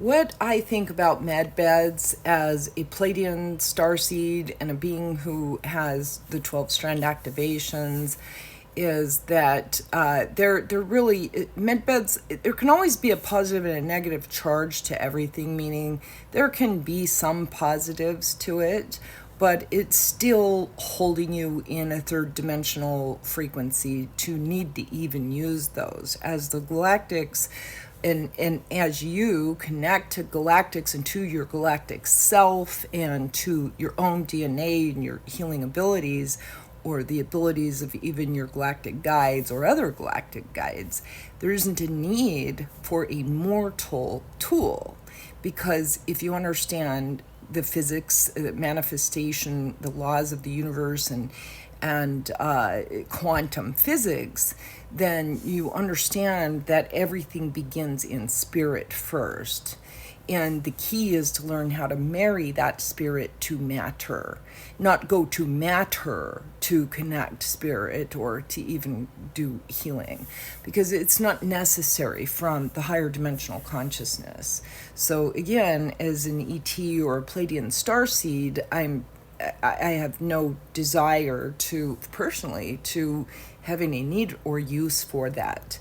What I think about Medbeds as a Pleiadian starseed and a being who has the 12 strand activations is that they're really Medbeds. There can always be a positive and a negative charge to everything, meaning there can be some positives to it, but it's still holding you in a third dimensional frequency to need to even use those. As the galactics and as you connect to galactics and to your galactic self and to your own DNA and your healing abilities, or the abilities of even your galactic guides or other galactic guides, there isn't a need for a mortal tool. Because if you understand the physics, the manifestation, the laws of the universe, and quantum physics, then you understand that everything begins in spirit first. And the key is to learn how to marry that spirit to matter, not go to matter to connect spirit or to even do healing, because it's not necessary from the higher dimensional consciousness. So again, as an ET or a Pleiadian starseed, I have no desire to personally to have any need or use for that.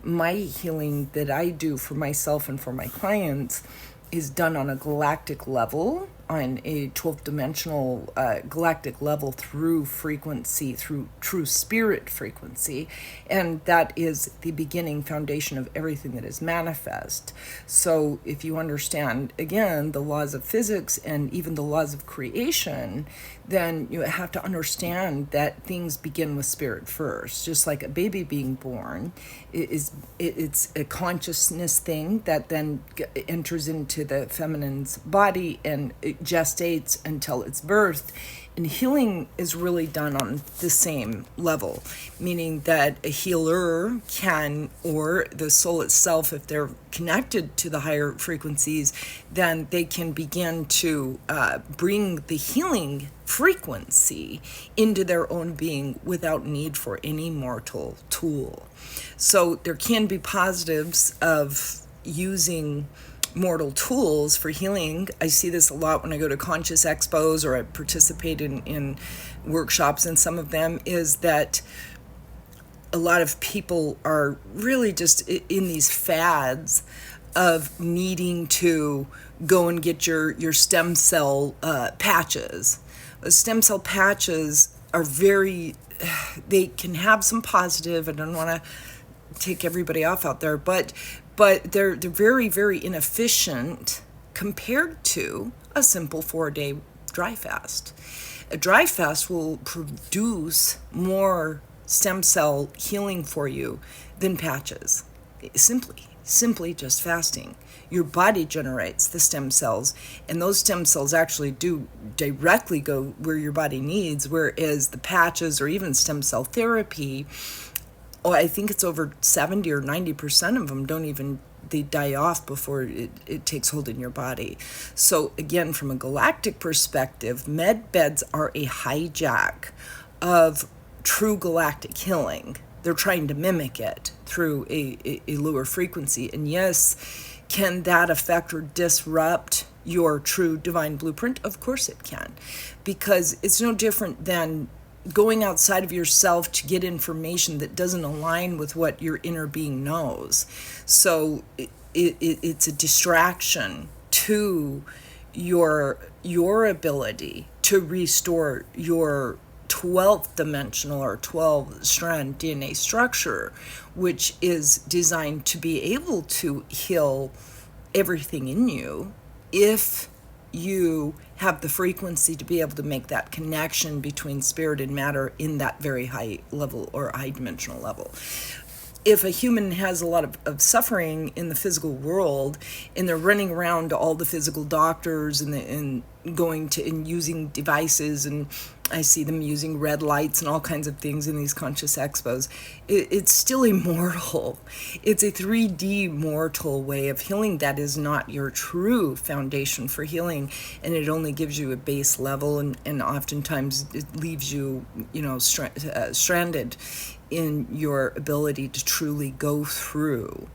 My healing that I do for myself and for my clients is done on a galactic level, on a 12th dimensional galactic level, through frequency, through true spirit frequency. And that is the beginning foundation of everything that is manifest. So if you understand, again, the laws of physics and even the laws of creation, then you have to understand that things begin with spirit first. Just like a baby being born, it's a consciousness thing that then enters into the feminine's body and it gestates until it's birthed. And healing is really done on the same level, meaning that a healer can, or the soul itself, if they're connected to the higher frequencies, then they can begin to bring the healing frequency into their own being without need for any mortal tool. So there can be positives of using mortal tools for healing. I see this a lot when I go to conscious expos or I participate in workshops, and some of them is that a lot of people are really just in these fads of needing to go and get your stem cell patches. The stem cell patches are they can have some positive, I don't want to take everybody off out there, but they're very, very inefficient compared to a simple 4-day dry fast. A dry fast will produce more stem cell healing for you than patches. Simply just fasting. Your body generates the stem cells, and those stem cells actually do directly go where your body needs, whereas the patches or even stem cell therapy, I think it's over 70 or 90% of them they die off before it takes hold in your body. So again, from a galactic perspective, med beds are a hijack of true galactic healing. They're trying to mimic it through a lower frequency. And yes, can that affect or disrupt your true divine blueprint? Of course it can, because it's no different than going outside of yourself to get information that doesn't align with what your inner being knows. So it's a distraction to your ability to restore your 12th dimensional or 12 strand DNA structure, which is designed to be able to heal everything in you if you have the frequency to be able to make that connection between spirit and matter in that very high level or high dimensional level. If a human has a lot of suffering in the physical world, and they're running around to all the physical doctors and using devices, and I see them using red lights and all kinds of things in these conscious expos, it's still immortal. It's a 3D mortal way of healing that is not your true foundation for healing, and it only gives you a base level, and oftentimes it leaves you, stranded in your ability to truly go through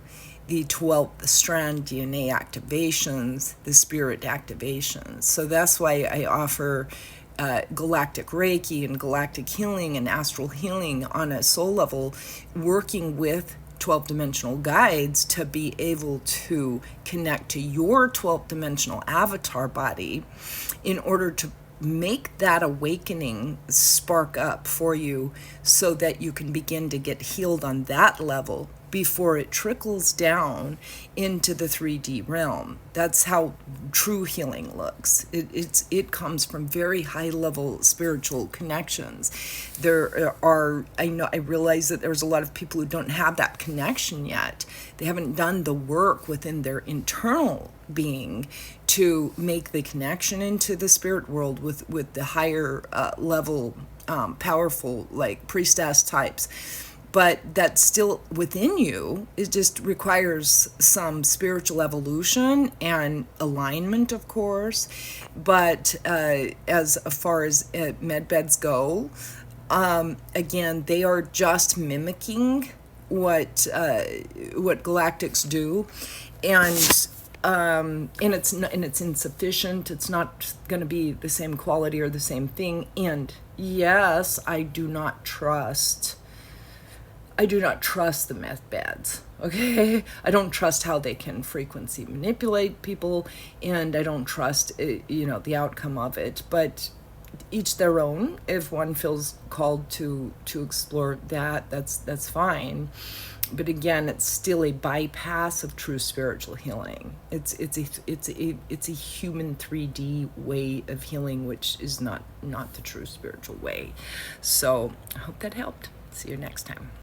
the 12th strand DNA activations, the spirit activations. So that's why I offer galactic Reiki and galactic healing and astral healing on a soul level, working with 12 dimensional guides to be able to connect to your 12th dimensional avatar body in order to make that awakening spark up for you so that you can begin to get healed on that level before it trickles down into the 3D realm. That's how true healing looks. It comes from very high level spiritual connections. I realize that there's a lot of people who don't have that connection yet. They haven't done the work within their internal being to make the connection into the spirit world with the higher level powerful, like priestess types. But that's still within you. It just requires some spiritual evolution and alignment, of course. But as far as medbeds go, again, they are just mimicking what galactics do, and it's insufficient. It's not going to be the same quality or the same thing. And yes, I do not trust the medbeds, okay? I don't trust how they can frequency manipulate people, and I don't trust, the outcome of it. But each their own. If one feels called to explore that, that's fine. But again, it's still a bypass of true spiritual healing. It's a human 3D way of healing, which is not the true spiritual way. So I hope that helped. See you next time.